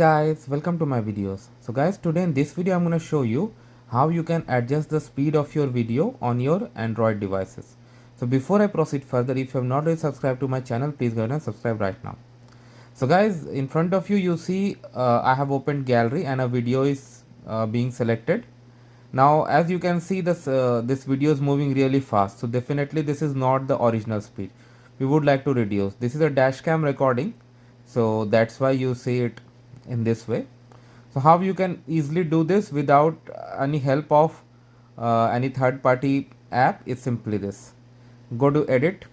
Guys, welcome to my videos. So guys, today in this video I'm going to show you how you can adjust the speed of your video on your Android devices. So before I proceed further, if you have not already subscribed to my channel, please go ahead and subscribe right now. So guys, in front of you, you see I have opened gallery and a video is being selected. Now as you can see, this video is moving really fast. So definitely this is not the original speed. We would like to reduce. This is a dash cam recording. So that's why you see it in this way. So how you can easily do this without any help of any third party app is simply this. Go to edit.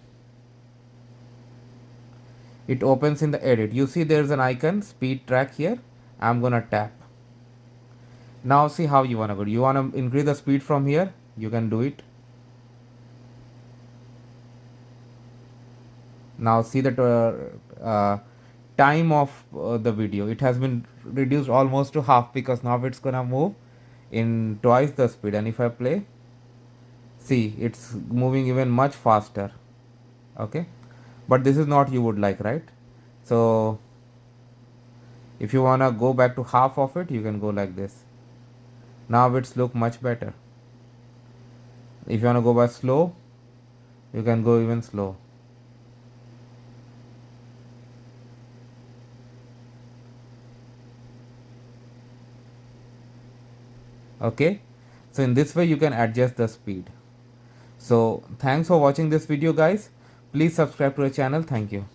It opens in the edit. You see there's an icon speed track here. I'm gonna tap. Now see how you wanna go. You wanna increase the speed from here, you can do it. Now see the time of the video. It has been reduced almost to half because now it's gonna move in twice the speed. And if I play, see it's moving even much faster. Okay, but this is not you would like, right? So if you wanna go back to half of it, you can go like this. Now it's look much better. If you wanna go by slow, you can go even slow. Okay, so in this way you can adjust the speed. So thanks for watching this video guys. Please subscribe to the channel. Thank you.